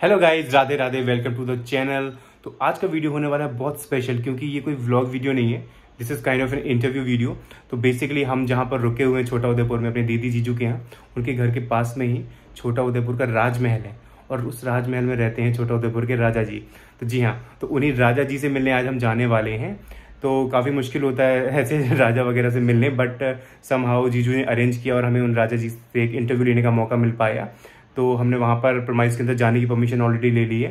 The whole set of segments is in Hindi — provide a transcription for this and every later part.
Hello guys, Radhe Radhe, welcome to the channel. तो आज का वीडियो होने वाला है बहुत स्पेशल, क्योंकि ये कोई व्लॉग वीडियो नहीं है। This is kind of an interview video. तो बेसिकली हम जहाँ पर रुके हुए हैं छोटा उदयपुर में अपने दीदी जीजू के यहाँ, उनके घर के पास में ही छोटा उदयपुर का राजमहल है और उस राजमहल में रहते हैं छोटा उदयपुर के राजा जी। तो जी हाँ, तो उन्हीं राजा जी से मिलने आज हम जाने वाले हैं। तो काफ़ी मुश्किल होता है ऐसे राजा वगैरह से मिलने, बट समहाउ जीजू ने अरेंज किया और हमें उन राजा जी से एक इंटरव्यू लेने का मौका मिल पाया। तो हमने वहाँ पर प्रेमाइस के अंदर जाने की परमिशन ऑलरेडी ले ली है।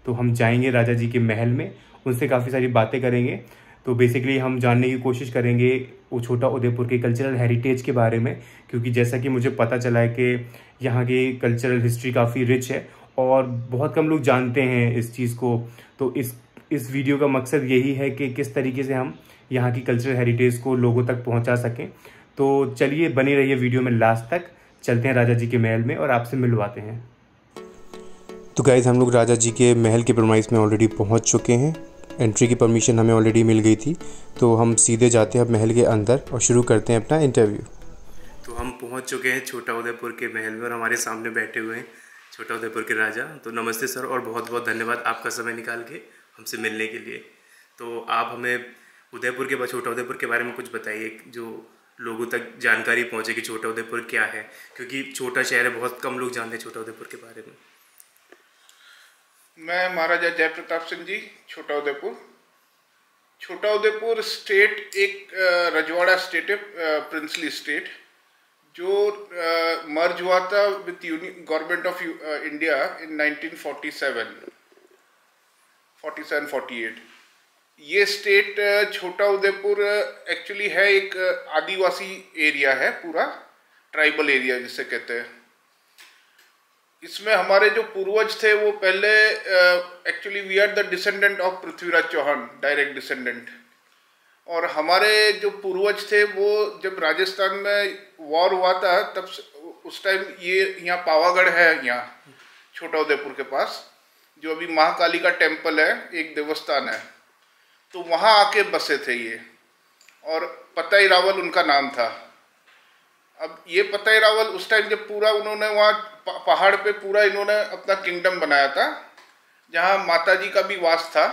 तो हम जाएंगे राजा जी के महल में, उनसे काफ़ी सारी बातें करेंगे। तो बेसिकली हम जानने की कोशिश करेंगे वो छोटा उदयपुर के कल्चरल हेरिटेज के बारे में, क्योंकि जैसा कि मुझे पता चला है कि यहाँ की कल्चरल हिस्ट्री काफ़ी रिच है और बहुत कम लोग जानते हैं इस चीज़ को। तो इस वीडियो का मकसद यही है कि किस तरीके से हम यहाँ की कल्चरल हेरिटेज को लोगों तक पहुँचा सकें। तो चलिए बने रहिए वीडियो में लास्ट तक। चलते हैं राजा जी के महल में और आपसे मिलवाते हैं। तो गाइज, हम लोग राजा जी के महल के प्रेमाइस में ऑलरेडी पहुंच चुके हैं। एंट्री की परमिशन हमें ऑलरेडी मिल गई थी, तो हम सीधे जाते हैं अब महल के अंदर और शुरू करते हैं अपना इंटरव्यू। तो हम पहुंच चुके हैं छोटा उदयपुर के महल में और हमारे सामने बैठे हुए हैं छोटा उदयपुर के राजा। तो नमस्ते सर, और बहुत बहुत धन्यवाद आपका समय निकाल के हमसे मिलने के लिए। तो आप हमें उदयपुर के छोटा उदयपुर के बारे में कुछ बताइए, जो लोगों तक जानकारी पहुंचे कि छोटा उदयपुर क्या है, क्योंकि छोटा शहर है, बहुत कम लोग जानते हैं छोटा उदयपुर के बारे में। मैं महाराजा जयप्रताप सिंह जी, छोटा उदयपुर। छोटा उदयपुर स्टेट एक रजवाड़ा स्टेट है, प्रिंसली स्टेट, जो मर्ज हुआ था with government of India in 1947 48। ये स्टेट छोटा उदयपुर एक्चुअली है एक आदिवासी एरिया है, पूरा ट्राइबल एरिया जिसे कहते हैं। इसमें हमारे जो पूर्वज थे वो पहले actually we are the descendant of Prithviraj Chauhan, direct descendant. और हमारे जो पूर्वज थे वो जब राजस्थान में वॉर हुआ था तब उस टाइम ये यहाँ पावागढ़ है, यहाँ छोटा उदयपुर के पास, जो अभी महाकाली का टेम्पल है, एक देवस्थान है, तो वहाँ आके बसे थे ये। और पताई रावल उनका नाम था। अब ये पताई रावल उस टाइम जब पूरा उन्होंने वहाँ पहाड़ पे पूरा इन्होंने अपना किंगडम बनाया था, जहाँ माता जी का भी वास था।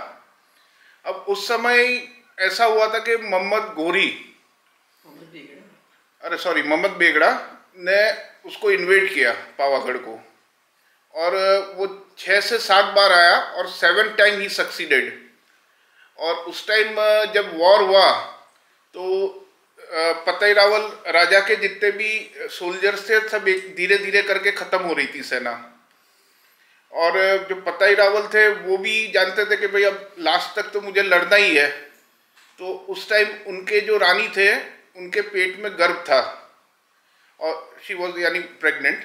अब उस समय ऐसा हुआ था कि मोहम्मद बेगड़ा ने उसको इन्वेड किया पावागढ़ को, और वो 6 से 7 बार आया और 7 टाइम ही सक्सीडेड। और उस टाइम जब वॉर हुआ तो पताई रावल राजा के जितने भी सोल्जर्स थे सब धीरे धीरे करके खत्म हो रही थी सेना। और जो पताई रावल थे वो भी जानते थे कि भाई अब लास्ट तक तो मुझे लड़ना ही है। तो उस टाइम उनके जो रानी थे उनके पेट में गर्भ था और शी वॉज यानी प्रेग्नेंट।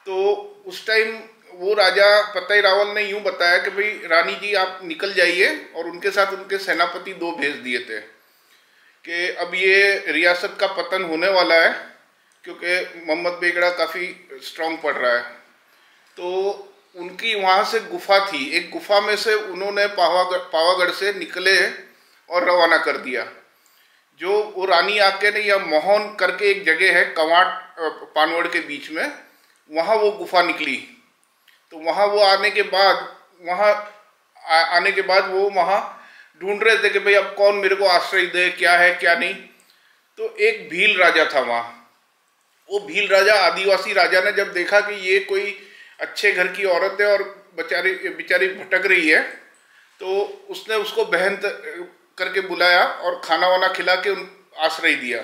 तो उस टाइम वो राजा पताई रावल ने यूं बताया कि भाई रानी जी आप निकल जाइए, और उनके साथ उनके सेनापति 2 भेज दिए थे कि अब ये रियासत का पतन होने वाला है, क्योंकि मोहम्मद बेगड़ा काफ़ी स्ट्रांग पड़ रहा है। तो उनकी वहाँ से गुफा थी, एक गुफा में से उन्होंने पावागढ़ से निकले और रवाना कर दिया। जो वो रानी आके ने या मोहन करके एक जगह है कवाट पानवड़ के बीच में, वहाँ वो गुफा निकली। तो वहाँ वो आने के बाद वो वहाँ ढूंढ रहे थे कि भाई अब कौन मेरे को आश्रय दे, क्या है क्या नहीं। तो एक भील राजा था वहाँ। वो भील राजा, आदिवासी राजा ने जब देखा कि ये कोई अच्छे घर की औरत है और बेचारी भटक रही है, तो उसने उसको बहन करके बुलाया और खाना वाना खिला के आश्रय दिया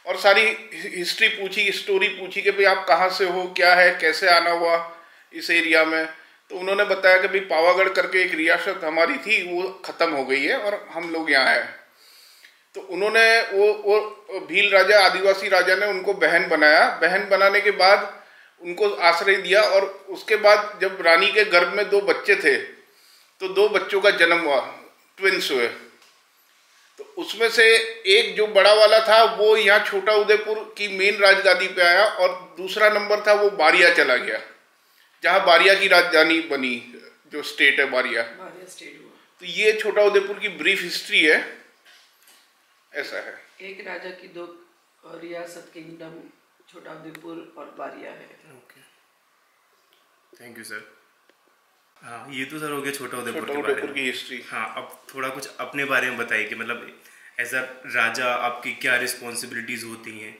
और सारी हिस्ट्री पूछी, स्टोरी पूछी कि भाई आप कहाँ से हो, क्या है, कैसे आना हुआ इस एरिया में। तो उन्होंने बताया कि भाई पावागढ़ करके एक रियासत हमारी थी वो ख़त्म हो गई है और हम लोग यहाँ आए। तो उन्होंने वो भील राजा, आदिवासी राजा ने उनको बहन बनाया। बहन बनाने के बाद उनको आश्रय दिया, और उसके बाद जब रानी के गर्भ में 2 बच्चे थे तो 2 बच्चों का जन्म हुआ, ट्विंस हुए। तो उसमें से एक जो बड़ा वाला था वो यहाँ छोटा उदयपुर की मेन राजगादी पे आया, और दूसरा नंबर था वो बारिया चला गया, जहाँ बारिया की राजधानी बनी, जो स्टेट है बारिया स्टेट हुआ। तो ये छोटा उदयपुर की ब्रीफ हिस्ट्री है, ऐसा है। एक राजा की 2 रियासत, किंगडम छोटा उदयपुर और बारिया है। Okay, thank you sir. ये तो सर हो गया छोटा उदयपुर के बारे उदयपुर में की हिस्ट्री। हाँ, अब थोड़ा कुछ अपने बारे में बताइए कि मतलब एज अ राजा आपकी क्या रिस्पॉन्सिबिलिटीज़ होती हैं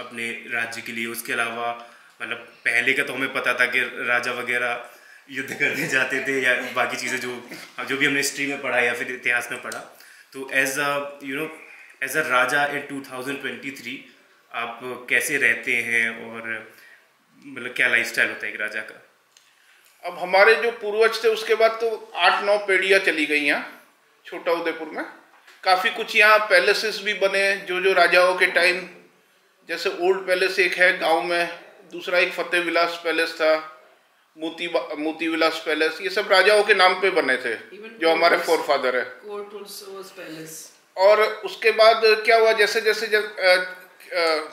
अपने राज्य के लिए। उसके अलावा मतलब पहले का तो हमें पता था कि राजा वगैरह युद्ध करने जाते थे या बाकी चीज़ें जो भी हमने हिस्ट्री में पढ़ा या फिर इतिहास में पढ़ा। तो एज अ राजा इन 2023 आप कैसे रहते हैं और मतलब क्या लाइफस्टाइल होता है एक राजा का। अब हमारे जो पूर्वज थे उसके बाद तो 8-9 पीढ़ियाँ चली गई यहाँ छोटा उदयपुर में। काफ़ी कुछ यहाँ पैलेसेस भी बने जो राजाओं के टाइम, जैसे ओल्ड पैलेस एक है गांव में, दूसरा एक फतेह विलास पैलेस था, मोती विलास पैलेस, ये सब राजाओं के नाम पे बने थे जो हमारे फोरफादर है। और उसके बाद क्या हुआ, जैसे जैसे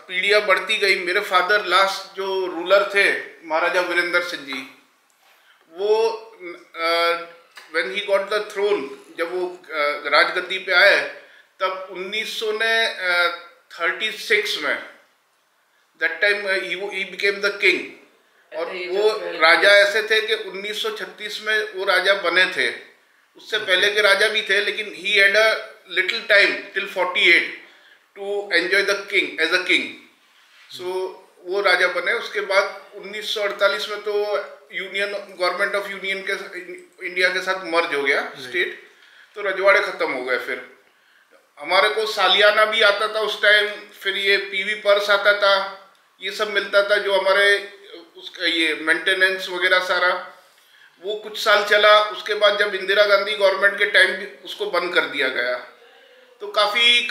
पीढ़ियाँ बढ़ती गई, मेरे फादर लास्ट जो रूलर थे महाराजा वीरेंद्र सिंह जी, वो when he got the throne, जब वो राजगद्दी पे आए तब 1936 में, that time he became the king. और वो राजा ऐसे थे कि 1936 में वो राजा बने थे। उससे पहले के राजा भी थे, लेकिन he had a little time till 48 to enjoy the king as a king. So वो राजा बने। उसके बाद 1948 में तो यूनियन गवर्नमेंट ऑफ यूनियन के इंडिया के साथ मर्ज हो गया स्टेट, तो रजवाड़े खत्म हो गए। फिर हमारे को सालियाना भी आता था उस टाइम, फिर ये पीवी पर्स आता था, ये सब मिलता था जो हमारे उसका ये मेंटेनेंस वगैरह सारा, वो कुछ साल चला। उसके बाद जब इंदिरा गांधी गवर्नमेंट के टाइम भी उसको बंद कर दिया गया, तो काफ़ी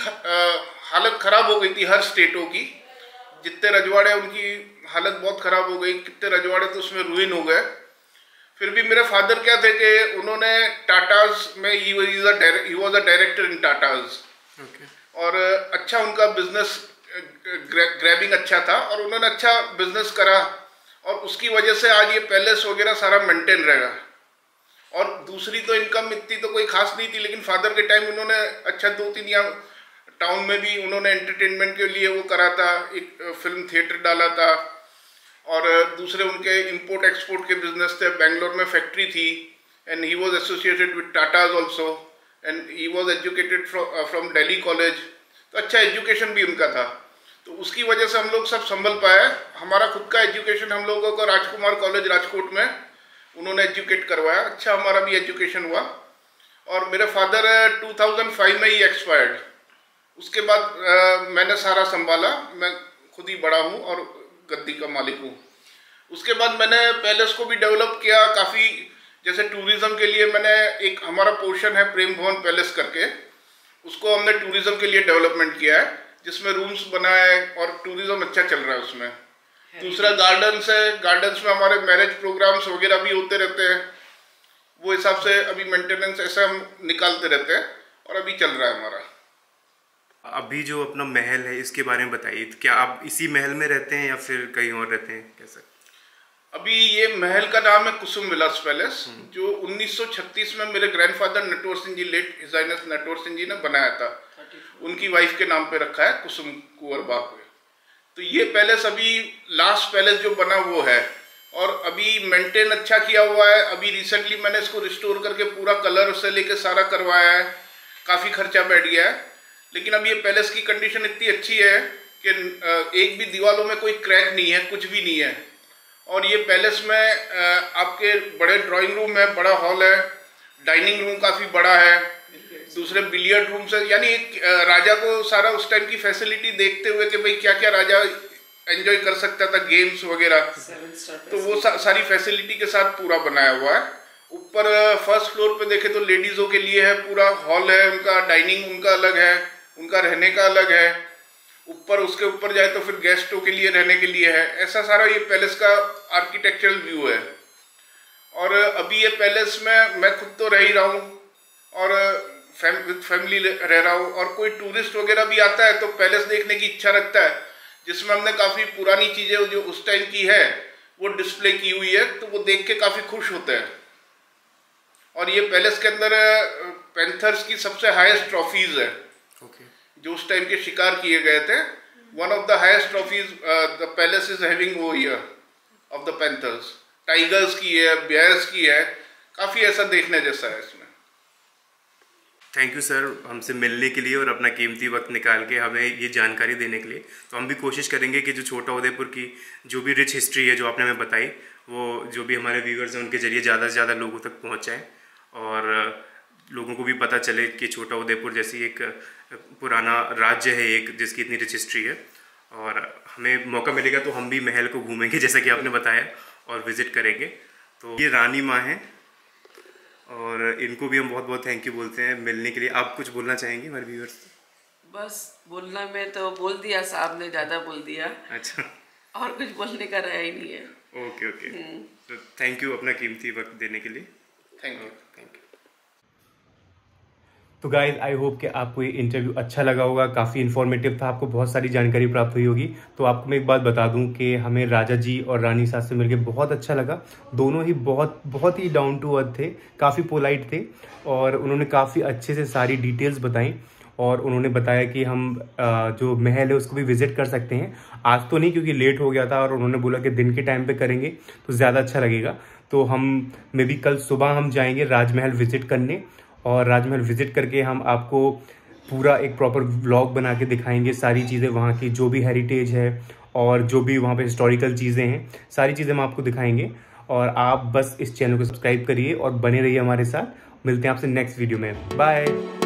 हालत ख़राब हो गई थी हर स्टेटों की। जितने रजवाड़े, उनकी हालत बहुत ख़राब हो गई, कितने रजवाड़े तो उसमें रुइन हो गए। फिर भी मेरे फादर क्या थे कि उन्होंने टाटाज में, he was a director in Tatas, और अच्छा उनका बिजनेस ग्रैबिंग अच्छा था और उन्होंने अच्छा बिजनेस करा, और उसकी वजह से आज ये पैलेस वगैरह सारा मेंटेन रहेगा। और दूसरी तो इनकम इतनी तो कोई खास नहीं थी, लेकिन फादर के टाइम उन्होंने अच्छा 2-3 यहाँ टाउन में भी उन्होंने एंटरटेनमेंट के लिए वो करा था, एक फिल्म थिएटर डाला था। और दूसरे उनके इंपोर्ट एक्सपोर्ट के बिजनेस थे, बेंगलोर में फैक्ट्री थी, and he was associated with Tatas also, and he was educated from Delhi college. तो अच्छा एजुकेशन भी उनका था, तो उसकी वजह से हम लोग सब संभल पाए। हमारा खुद का एजुकेशन हम लोगों को राजकुमार कॉलेज राजकोट में उन्होंने एजुकेट करवाया, अच्छा हमारा भी एजुकेशन हुआ। और मेरे फादर 2005 में ही एक्सपायर्ड। उसके बाद मैंने सारा संभाला, मैं खुद ही बड़ा हूँ और गद्दी का मालिक हूँ। उसके बाद मैंने पैलेस को भी डेवलप किया काफ़ी, जैसे टूरिज़्म के लिए मैंने एक, हमारा पोर्शन है प्रेम भवन पैलेस करके, उसको हमने टूरिज़्म के लिए डेवलपमेंट किया है, जिसमें रूम्स बनाए और टूरिज़्म अच्छा चल रहा है उसमें। दूसरा गार्डन्स है, गार्डन्स में हमारे मैरिज प्रोग्राम्स वगैरह भी होते रहते हैं, वो हिसाब से अभी मेंटेनेंस ऐसे हम निकालते रहते हैं और अभी चल रहा है हमारा। अभी जो अपना महल है इसके बारे में बताइए, क्या आप इसी महल में रहते हैं या फिर कहीं और रहते हैं, कैसे? अभी ये महल का नाम है कुसुम विलास पैलेस, जो 1936 में मेरे grandfather Natwar Singh ji, late his highness Natwar Singh ji ने बनाया था। उनकी वाइफ के नाम पे रखा है कुसुम कुंवर बाग में। तो ये पैलेस अभी लास्ट पैलेस जो बना वो है, और अभी मेंटेन अच्छा किया हुआ है। अभी रिसेंटली मैंने इसको रिस्टोर करके पूरा कलर से लेके सारा करवाया है, काफ़ी खर्चा बैठ गया है। लेकिन अब ये पैलेस की कंडीशन इतनी अच्छी है कि एक भी दीवारों में कोई क्रैक नहीं है, कुछ भी नहीं है। और ये पैलेस में आपके बड़े ड्राइंग रूम है, बड़ा हॉल है, डाइनिंग रूम काफ़ी बड़ा है, दूसरे बिलियर्ड रूम से, यानी एक राजा को सारा उस टाइम की फैसिलिटी देखते हुए कि भाई क्या क्या राजा एंजॉय कर सकता था, गेम्स वगैरह, तो वो सारी फैसिलिटी के साथ पूरा बनाया हुआ है। ऊपर फर्स्ट फ्लोर पे देखे तो लेडीज़ों के लिए है, पूरा हॉल है उनका, डाइनिंग उनका अलग है, उनका रहने का अलग है। ऊपर उसके ऊपर जाए तो फिर गेस्टों के लिए रहने के लिए है। ऐसा सारा ये पैलेस का आर्किटेक्चरल व्यू है। और अभी ये पैलेस में मैं खुद तो रह ही रहा हूँ और विद फैमिली रह रहा हूँ, और कोई टूरिस्ट वगैरह भी आता है तो पैलेस देखने की इच्छा रखता है, जिसमें हमने काफ़ी पुरानी चीज़ें जो उस टाइम की है वो डिस्प्ले की हुई है, तो वो देख के काफ़ी खुश होते हैं। और ये पैलेस के अंदर पैंथर्स की सबसे हाईएस्ट ट्रॉफीज है, जो उस टाइम के शिकार किए गए थे। One of the highest trophies the palace is having वो here of the panthers. Tigers की है, बेयर्स की है, काफ़ी ऐसा देखने जैसा है इसमें। थैंक यू सर हमसे मिलने के लिए और अपना कीमती वक्त निकाल के हमें ये जानकारी देने के लिए। तो हम भी कोशिश करेंगे कि जो छोटा उदयपुर की जो भी रिच हिस्ट्री है जो आपने हमें बताई, वो जो भी हमारे व्यूअर्स हैं उनके जरिए ज़्यादा से ज़्यादा लोगों तक पहुँच जाए और लोगों को भी पता चले कि छोटा उदयपुर जैसी एक पुराना राज्य है एक जिसकी इतनी रिच हिस्ट्री है। और हमें मौका मिलेगा तो हम भी महल को घूमेंगे जैसा कि आपने बताया और विज़िट करेंगे। तो ये रानी माँ हैं और इनको भी हम बहुत बहुत थैंक यू बोलते हैं मिलने के लिए। आप कुछ बोलना चाहेंगे हमारे व्यूअर्स? बस बोलना में तो बोल दिया, साहब ने ज़्यादा बोल दिया। अच्छा, और कुछ बोलने का रहा ही नहीं है। ओके ओके, तो थैंक यू अपना कीमती वक्त देने के लिए। Thank you. तो गाइज आई होप कि आपको ये इंटरव्यू अच्छा लगा होगा, काफ़ी इन्फॉर्मेटिव था, आपको बहुत सारी जानकारी प्राप्त हुई होगी। तो आपको मैं एक बात बता दूं कि हमें राजा जी और रानी साहब से मिलकर बहुत अच्छा लगा। दोनों ही बहुत ही डाउन टू अर्थ थे, काफ़ी पोलाइट थे और उन्होंने काफ़ी अच्छे से सारी डिटेल्स बताई और उन्होंने बताया कि हम जो महल है उसको भी विजिट कर सकते हैं। आज तो नहीं क्योंकि लेट हो गया था और उन्होंने बोला कि दिन के टाइम पे करेंगे तो ज़्यादा अच्छा लगेगा। तो हम मे बी कल सुबह हम जाएंगे राजमहल विजिट करने और राजमहल विजिट करके हम आपको पूरा एक प्रॉपर व्लॉग बना के दिखाएंगे। सारी चीज़ें वहाँ की जो भी हेरिटेज है और जो भी वहाँ पे हिस्टोरिकल चीज़ें हैं सारी चीज़ें हम आपको दिखाएंगे। और आप बस इस चैनल को सब्सक्राइब करिए और बने रहिए हमारे साथ। मिलते हैं आपसे नेक्स्ट वीडियो में। बाय।